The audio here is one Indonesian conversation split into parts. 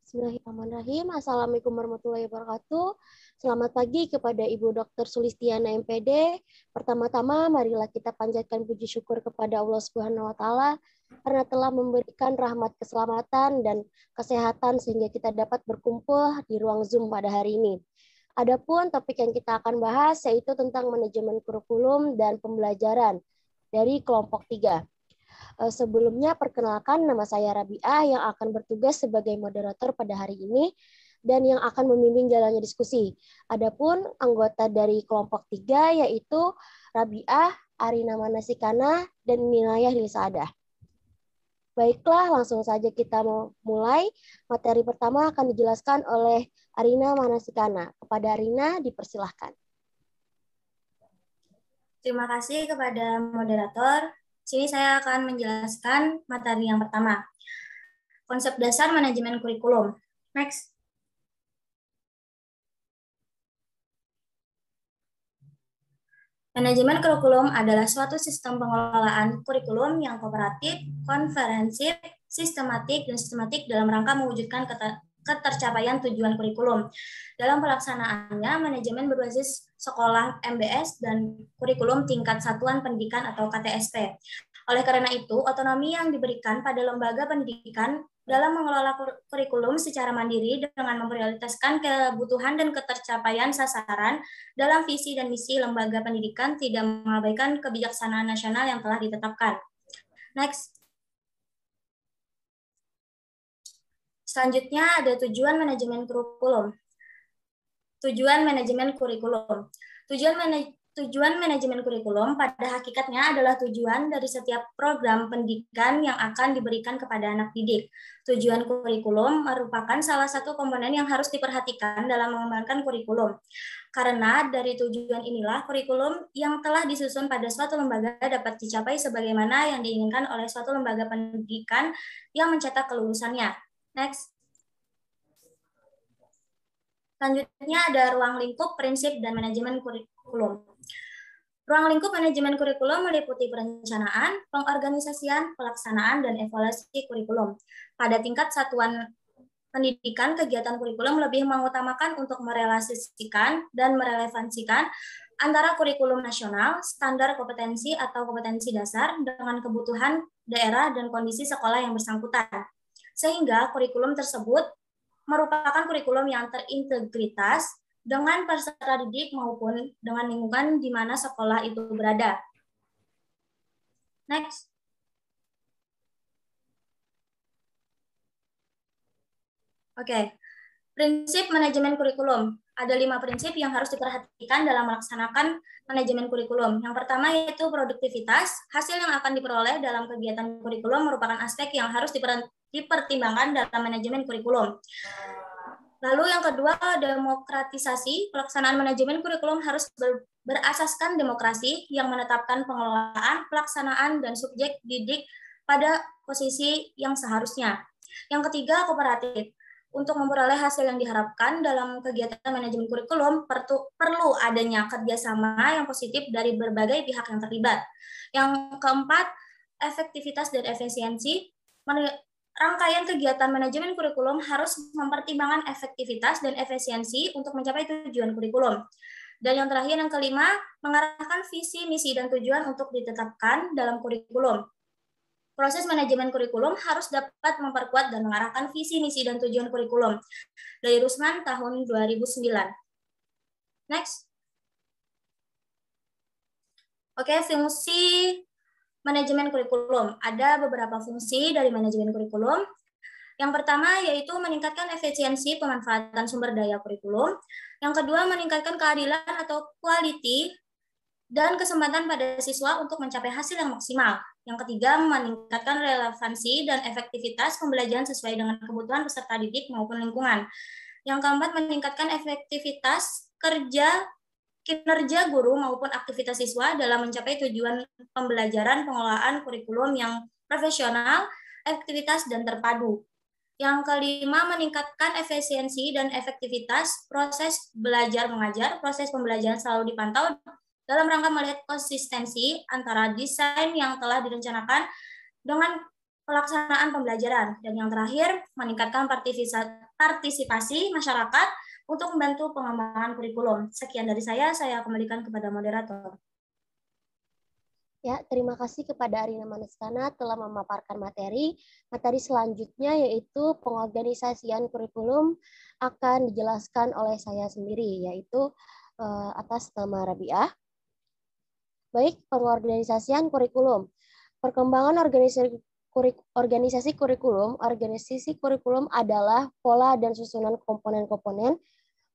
Bismillahirrahmanirrahim. Assalamualaikum warahmatullahi wabarakatuh. Selamat pagi kepada Ibu Dr. Sulistiana MPD. Pertama-tama marilah kita panjatkan puji syukur kepada Allah Subhanahu wa taala karena telah memberikan rahmat keselamatan dan kesehatan sehingga kita dapat berkumpul di ruang Zoom pada hari ini. Adapun topik yang kita akan bahas yaitu tentang manajemen kurikulum dan pembelajaran dari kelompok 3. Sebelumnya perkenalkan, nama saya Rabiah yang akan bertugas sebagai moderator pada hari ini dan yang akan membimbing jalannya diskusi. Adapun anggota dari kelompok 3 yaitu Rabiah, Arina Manasikana, dan Ninayah Lisadah. Baiklah, langsung saja kita mau mulai. Materi pertama akan dijelaskan oleh Arina Manasikana. Kepada Arina, dipersilahkan. Terima kasih kepada moderator. Sini saya akan menjelaskan materi yang pertama. Konsep dasar manajemen kurikulum. Next. Manajemen kurikulum adalah suatu sistem pengelolaan kurikulum yang kooperatif, konferensif, sistematik, dan sistematik dalam rangka mewujudkan ketercapaian tujuan kurikulum. Dalam pelaksanaannya, manajemen berbasis sekolah MBS dan kurikulum tingkat satuan pendidikan atau KTSP. Oleh karena itu, otonomi yang diberikan pada lembaga pendidikan dalam mengelola kurikulum secara mandiri dengan memprioritaskan kebutuhan dan ketercapaian sasaran dalam visi dan misi lembaga pendidikan tidak mengabaikan kebijaksanaan nasional yang telah ditetapkan. Next. Selanjutnya ada tujuan manajemen kurikulum. Tujuan manajemen kurikulum. Tujuan manajemen kurikulum pada hakikatnya adalah tujuan dari setiap program pendidikan yang akan diberikan kepada anak didik. Tujuan kurikulum merupakan salah satu komponen yang harus diperhatikan dalam mengembangkan kurikulum. Karena dari tujuan inilah kurikulum yang telah disusun pada suatu lembaga dapat dicapai sebagaimana yang diinginkan oleh suatu lembaga pendidikan yang mencetak kelulusannya. Next. Selanjutnya ada ruang lingkup, prinsip, dan manajemen kurikulum. Ruang lingkup manajemen kurikulum meliputi perencanaan, pengorganisasian, pelaksanaan, dan evaluasi kurikulum. Pada tingkat satuan pendidikan, kegiatan kurikulum lebih mengutamakan untuk merelasikan dan merelevansikan antara kurikulum nasional, standar kompetensi atau kompetensi dasar dengan kebutuhan daerah dan kondisi sekolah yang bersangkutan. Sehingga kurikulum tersebut merupakan kurikulum yang terintegritas dengan peserta didik maupun dengan lingkungan di mana sekolah itu berada. Next. Oke. Prinsip manajemen kurikulum. Ada 5 prinsip yang harus diperhatikan dalam melaksanakan manajemen kurikulum. Yang pertama yaitu produktivitas. Hasil yang akan diperoleh dalam kegiatan kurikulum merupakan aspek yang harus dipertimbangkan dalam manajemen kurikulum. Lalu yang kedua, demokratisasi. Pelaksanaan manajemen kurikulum harus berasaskan demokrasi yang menetapkan pengelolaan, pelaksanaan, dan subjek didik pada posisi yang seharusnya. Yang ketiga, kooperatif. Untuk memperoleh hasil yang diharapkan dalam kegiatan manajemen kurikulum, perlu adanya kerjasama yang positif dari berbagai pihak yang terlibat. Yang keempat, efektivitas dan efisiensi. Rangkaian kegiatan manajemen kurikulum harus mempertimbangkan efektivitas dan efisiensi untuk mencapai tujuan kurikulum. Dan yang terakhir, yang kelima, mengarahkan visi, misi, dan tujuan untuk ditetapkan dalam kurikulum. Proses manajemen kurikulum harus dapat memperkuat dan mengarahkan visi, misi, dan tujuan kurikulum. Dari Rusman tahun 2009. Next. Oke, fungsi manajemen kurikulum. Ada beberapa fungsi dari manajemen kurikulum. Yang pertama yaitu meningkatkan efisiensi pemanfaatan sumber daya kurikulum. Yang kedua, meningkatkan keadilan atau quality dan kesempatan pada siswa untuk mencapai hasil yang maksimal. Yang ketiga, meningkatkan relevansi dan efektivitas pembelajaran sesuai dengan kebutuhan peserta didik maupun lingkungan. Yang keempat, meningkatkan efektivitas kinerja guru maupun aktivitas siswa dalam mencapai tujuan pembelajaran pengelolaan kurikulum yang profesional, efektivitas, dan terpadu. Yang kelima, meningkatkan efisiensi dan efektivitas proses belajar mengajar. Proses pembelajaran selalu dipantau dalam rangka melihat konsistensi antara desain yang telah direncanakan dengan pelaksanaan pembelajaran. Dan yang terakhir, meningkatkan partisipasi masyarakat untuk membantu pengembangan kurikulum. Sekian dari saya kembalikan kepada moderator. Ya, terima kasih kepada Arina Maneskana telah memaparkan materi. Materi selanjutnya yaitu pengorganisasian kurikulum akan dijelaskan oleh saya sendiri, yaitu atas nama Rabiah. Baik, pengorganisasian kurikulum. Perkembangan organisasi kurikulum adalah pola dan susunan komponen-komponen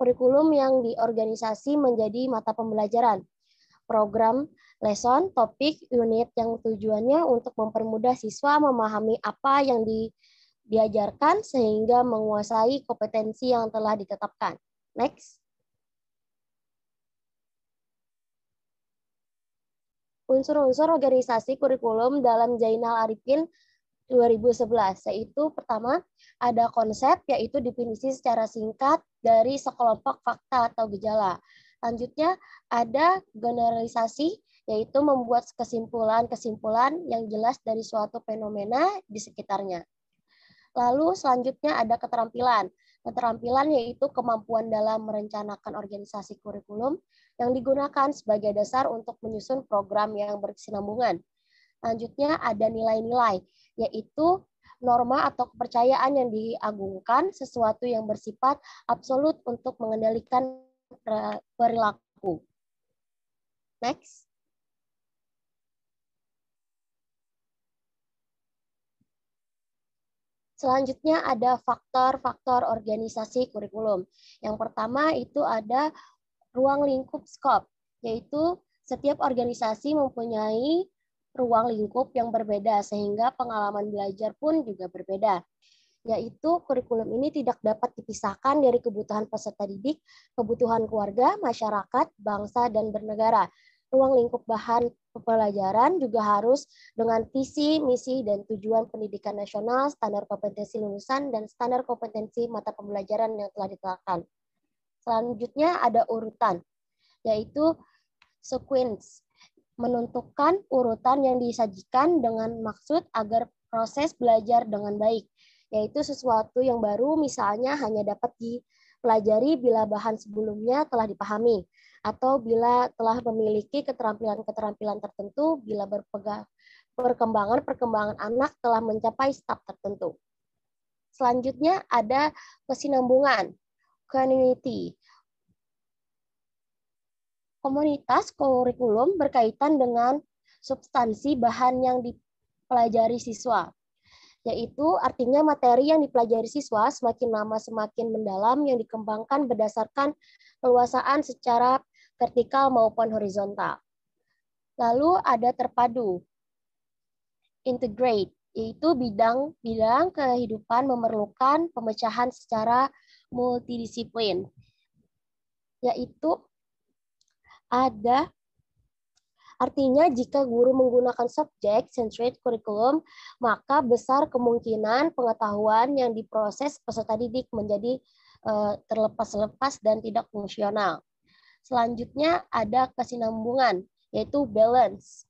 kurikulum yang diorganisasi menjadi mata pembelajaran, program, lesson, topik, unit yang tujuannya untuk mempermudah siswa memahami apa yang diajarkan sehingga menguasai kompetensi yang telah ditetapkan. Next. Unsur-unsur organisasi kurikulum dalam Zainal Arifin 2011, yaitu pertama, ada konsep, yaitu definisi secara singkat dari sekelompok fakta atau gejala. Selanjutnya, ada generalisasi, yaitu membuat kesimpulan-kesimpulan yang jelas dari suatu fenomena di sekitarnya. Lalu selanjutnya ada keterampilan. Keterampilan yaitu kemampuan dalam merencanakan organisasi kurikulum yang digunakan sebagai dasar untuk menyusun program yang berkesinambungan. Selanjutnya ada nilai-nilai, yaitu norma atau kepercayaan yang diagungkan, sesuatu yang bersifat absolut untuk mengendalikan perilaku. Next. Selanjutnya ada faktor-faktor organisasi kurikulum. Yang pertama itu ada ruang lingkup skop, yaitu setiap organisasi mempunyai ruang lingkup yang berbeda sehingga pengalaman belajar pun juga berbeda. Yaitu kurikulum ini tidak dapat dipisahkan dari kebutuhan peserta didik, kebutuhan keluarga, masyarakat, bangsa, dan bernegara. Ruang lingkup bahan pembelajaran juga harus dengan visi, misi, dan tujuan pendidikan nasional, standar kompetensi lulusan, dan standar kompetensi mata pembelajaran yang telah ditetapkan. Selanjutnya ada urutan, yaitu sequence, menentukan urutan yang disajikan dengan maksud agar proses belajar dengan baik, yaitu sesuatu yang baru misalnya hanya dapat dipelajari bila bahan sebelumnya telah dipahami, atau bila telah memiliki keterampilan-keterampilan tertentu, bila perkembangan anak telah mencapai tahap tertentu. Selanjutnya ada kesinambungan, community. Komunitas kurikulum berkaitan dengan substansi bahan yang dipelajari siswa, yaitu artinya materi yang dipelajari siswa semakin lama semakin mendalam yang dikembangkan berdasarkan keluasaan secara vertikal maupun horizontal. Lalu ada terpadu, integrate, yaitu bidang kehidupan memerlukan pemecahan secara multidisiplin, yaitu ada artinya jika guru menggunakan subject-centered curriculum, maka besar kemungkinan pengetahuan yang diproses peserta didik menjadi terlepas-lepas dan tidak fungsional. Selanjutnya ada kesinambungan, yaitu balance.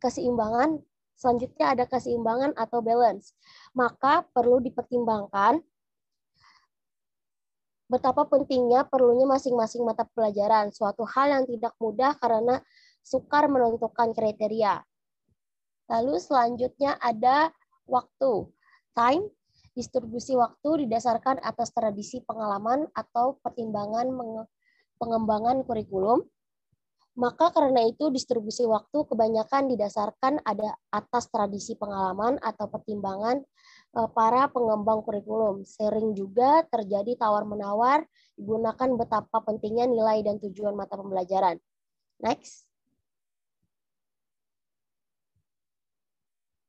Keseimbangan, selanjutnya ada keseimbangan atau balance. Maka perlu dipertimbangkan betapa pentingnya perlunya masing-masing mata pelajaran, suatu hal yang tidak mudah karena sukar menentukan kriteria. Lalu selanjutnya ada waktu, time, distribusi waktu didasarkan atas tradisi pengalaman atau pertimbangan pengembangan kurikulum. Maka karena itu distribusi waktu kebanyakan didasarkan atas tradisi pengalaman atau pertimbangan para pengembang kurikulum. Sering juga terjadi tawar-menawar digunakan betapa pentingnya nilai dan tujuan mata pembelajaran. Next.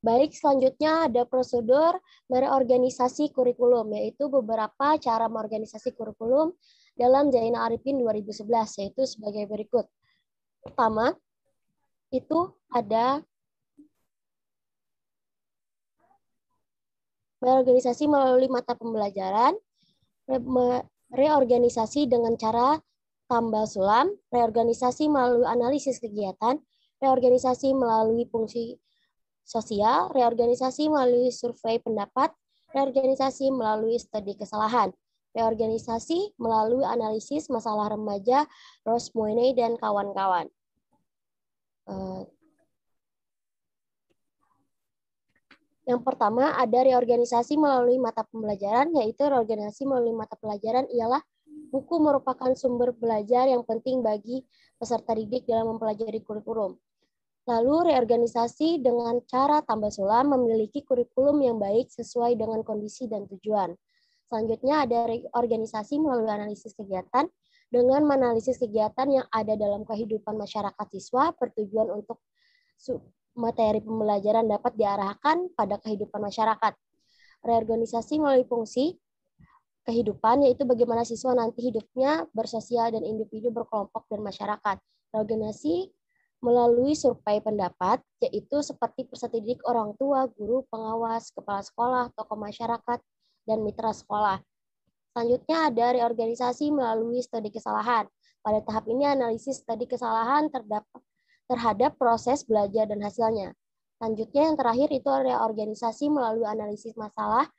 Baik, selanjutnya ada prosedur mereorganisasi kurikulum, yaitu beberapa cara mengorganisasi kurikulum dalam Zainal Arifin 2011, yaitu sebagai berikut. Pertama, itu ada reorganisasi melalui mata pembelajaran, reorganisasi dengan cara tambal sulam, reorganisasi melalui analisis kegiatan, reorganisasi melalui fungsi sosial, reorganisasi melalui survei pendapat, reorganisasi melalui studi kesalahan, reorganisasi melalui analisis masalah remaja, Rose Moine dan kawan-kawan. Yang pertama ada reorganisasi melalui mata pembelajaran, yaitu reorganisasi melalui mata pelajaran ialah buku merupakan sumber belajar yang penting bagi peserta didik dalam mempelajari kurikulum. Lalu reorganisasi dengan cara tambah sulam memiliki kurikulum yang baik sesuai dengan kondisi dan tujuan. Selanjutnya ada reorganisasi melalui analisis kegiatan dengan menganalisis kegiatan yang ada dalam kehidupan masyarakat siswa bertujuan untuk materi pembelajaran dapat diarahkan pada kehidupan masyarakat. Reorganisasi melalui fungsi kehidupan, yaitu bagaimana siswa nanti hidupnya bersosial dan individu berkelompok dan masyarakat. Reorganisasi melalui survei pendapat, yaitu seperti peserta didik, orang tua, guru, pengawas, kepala sekolah, tokoh masyarakat, dan mitra sekolah. Selanjutnya ada reorganisasi melalui studi kesalahan. Pada tahap ini analisis studi kesalahan terhadap proses belajar dan hasilnya. Selanjutnya yang terakhir itu reorganisasi melalui analisis masalah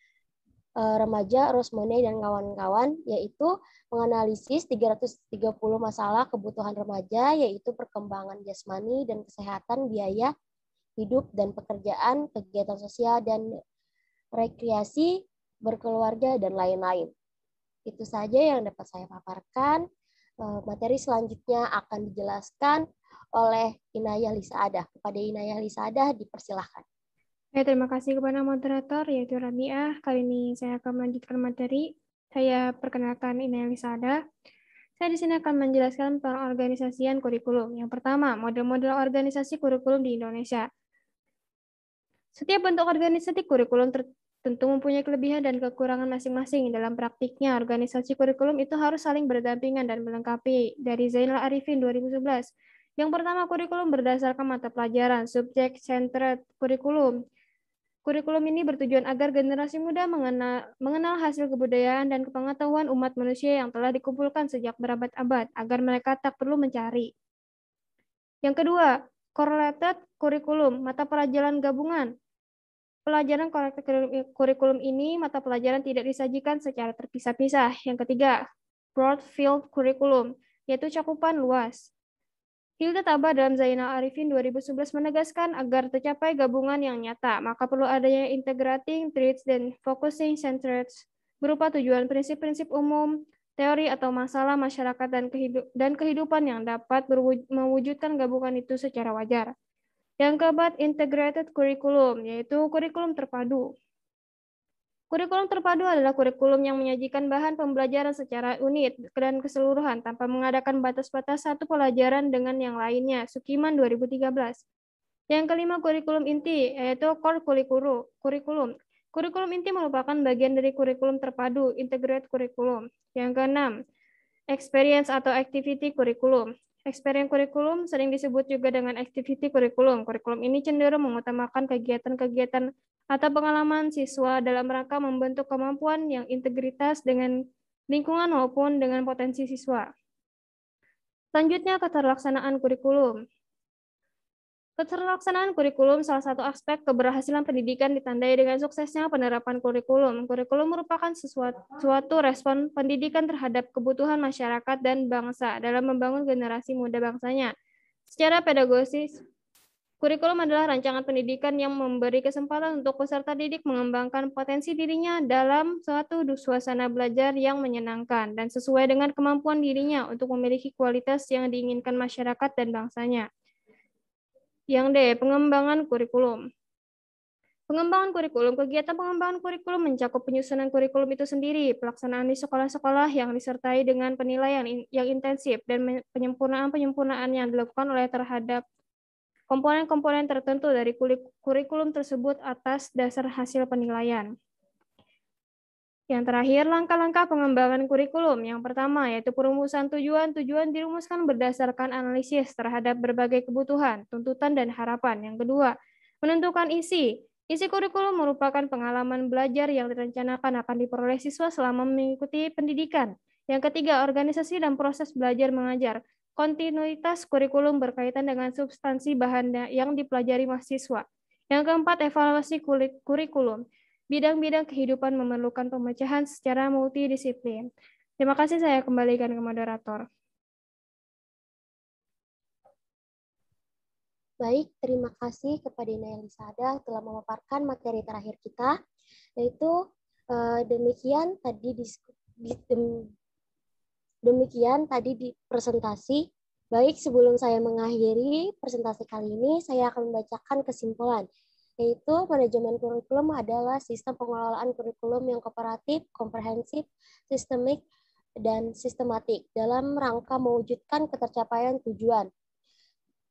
remaja, Rose Moine dan kawan-kawan, yaitu menganalisis 330 masalah kebutuhan remaja, yaitu perkembangan jasmani dan kesehatan, biaya hidup dan pekerjaan, kegiatan sosial dan rekreasi, berkeluarga, dan lain-lain. Itu saja yang dapat saya paparkan. Materi selanjutnya akan dijelaskan oleh Inayah Lisa Adah. Kepada Inayah Lisa Adah dipersilahkan. Terima kasih kepada moderator yaitu Rabiah. Kali ini saya akan melanjutkan materi. Saya perkenalkan Inayah Lisa Adah. Saya di sini akan menjelaskan pengorganisasian kurikulum. Yang pertama, model-model organisasi kurikulum di Indonesia. Setiap bentuk organisasi kurikulum tentu mempunyai kelebihan dan kekurangan masing-masing. Dalam praktiknya, organisasi kurikulum itu harus saling berdampingan dan melengkapi. Dari Zainal Arifin 2011. Yang pertama, kurikulum berdasarkan mata pelajaran, subject centered kurikulum. Kurikulum ini bertujuan agar generasi muda mengenal hasil kebudayaan dan pengetahuan umat manusia yang telah dikumpulkan sejak berabad-abad, agar mereka tak perlu mencari. Yang kedua, correlated kurikulum, mata pelajaran gabungan. Pelajaran kurikulum ini, mata pelajaran tidak disajikan secara terpisah-pisah. Yang ketiga, broad field kurikulum, yaitu cakupan luas. Hilda Tabah dalam Zainal Arifin 2011 menegaskan agar tercapai gabungan yang nyata, maka perlu adanya integrating traits dan focusing centers berupa tujuan prinsip-prinsip umum, teori atau masalah masyarakat dan kehidupan yang dapat mewujudkan gabungan itu secara wajar. Yang keempat, integrated curriculum, yaitu kurikulum terpadu. Kurikulum terpadu adalah kurikulum yang menyajikan bahan pembelajaran secara unit dan keseluruhan tanpa mengadakan batas-batas satu pelajaran dengan yang lainnya. Sukiman 2013. Yang kelima, kurikulum inti, yaitu core kurikulum. Kurikulum inti merupakan bagian dari kurikulum terpadu, integrated kurikulum. Yang keenam, experience atau activity kurikulum. Experience kurikulum sering disebut juga dengan activity kurikulum. Kurikulum ini cenderung mengutamakan kegiatan-kegiatan atau pengalaman siswa dalam rangka membentuk kemampuan yang integritas dengan lingkungan maupun dengan potensi siswa. Selanjutnya, keterlaksanaan kurikulum. Keterlaksanaan kurikulum salah satu aspek keberhasilan pendidikan ditandai dengan suksesnya penerapan kurikulum. Kurikulum merupakan suatu respon pendidikan terhadap kebutuhan masyarakat dan bangsa dalam membangun generasi muda bangsanya. Secara pedagogis, kurikulum adalah rancangan pendidikan yang memberi kesempatan untuk peserta didik mengembangkan potensi dirinya dalam suatu suasana belajar yang menyenangkan dan sesuai dengan kemampuan dirinya untuk memiliki kualitas yang diinginkan masyarakat dan bangsanya. Yang D, pengembangan kurikulum. Pengembangan kurikulum, kegiatan pengembangan kurikulum mencakup penyusunan kurikulum itu sendiri, pelaksanaan di sekolah-sekolah yang disertai dengan penilaian yang intensif, dan penyempurnaan yang dilakukan oleh terhadap komponen-komponen tertentu dari kurikulum tersebut atas dasar hasil penilaian. Yang terakhir, langkah-langkah pengembangan kurikulum. Yang pertama, yaitu perumusan tujuan. Tujuan dirumuskan berdasarkan analisis terhadap berbagai kebutuhan, tuntutan, dan harapan. Yang kedua, menentukan isi. Isi kurikulum merupakan pengalaman belajar yang direncanakan akan diperoleh siswa selama mengikuti pendidikan. Yang ketiga, organisasi dan proses belajar mengajar. Kontinuitas kurikulum berkaitan dengan substansi bahan yang dipelajari mahasiswa. Yang keempat, evaluasi kurikulum. Bidang-bidang kehidupan memerlukan pemecahan secara multidisiplin. Terima kasih, saya kembalikan ke moderator. Baik, terima kasih kepada Inaya Lisada telah memaparkan materi terakhir kita, yaitu demikian tadi di presentasi. Baik, sebelum saya mengakhiri presentasi kali ini, saya akan membacakan kesimpulan, yaitu manajemen kurikulum adalah sistem pengelolaan kurikulum yang kooperatif, komprehensif, sistemik, dan sistematik dalam rangka mewujudkan ketercapaian tujuan.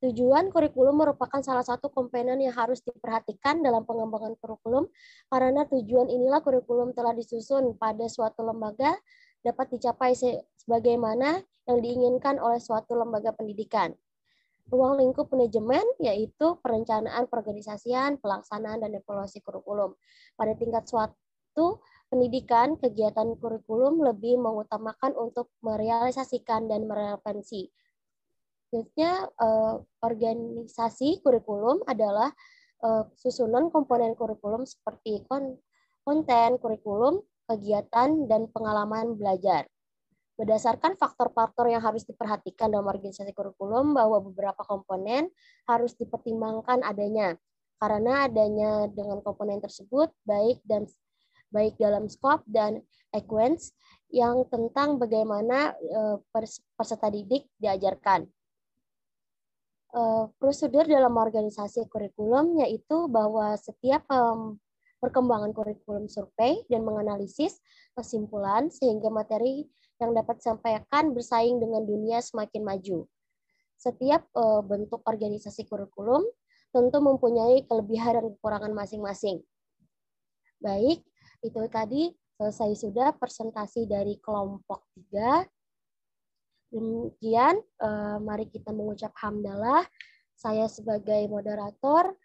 Tujuan kurikulum merupakan salah satu komponen yang harus diperhatikan dalam pengembangan kurikulum, karena tujuan inilah kurikulum telah disusun pada suatu lembaga dapat dicapai sebagaimana yang diinginkan oleh suatu lembaga pendidikan. Ruang lingkup manajemen yaitu perencanaan, perorganisasian, pelaksanaan, dan evaluasi kurikulum. Pada tingkat suatu pendidikan, kegiatan kurikulum lebih mengutamakan untuk merealisasikan dan merelevansi. Selanjutnya, organisasi kurikulum adalah susunan komponen kurikulum seperti konten kurikulum, kegiatan, dan pengalaman belajar. Berdasarkan faktor-faktor yang harus diperhatikan dalam organisasi kurikulum, bahwa beberapa komponen harus dipertimbangkan adanya. Karena adanya dengan komponen tersebut, baik dalam skop dan sequence yang tentang bagaimana peserta didik diajarkan. Prosedur dalam organisasi kurikulum yaitu bahwa setiap perkembangan kurikulum survei dan menganalisis kesimpulan sehingga materi yang dapat disampaikan bersaing dengan dunia semakin maju. Setiap bentuk organisasi kurikulum tentu mempunyai kelebihan dan kekurangan masing-masing. Baik, itu tadi selesai sudah presentasi dari kelompok 3. Demikian, mari kita mengucap hamdalah. Saya sebagai moderator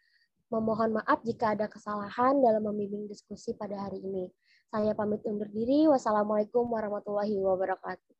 memohon maaf jika ada kesalahan dalam membimbing diskusi pada hari ini. Saya pamit undur diri. Wassalamualaikum warahmatullahi wabarakatuh.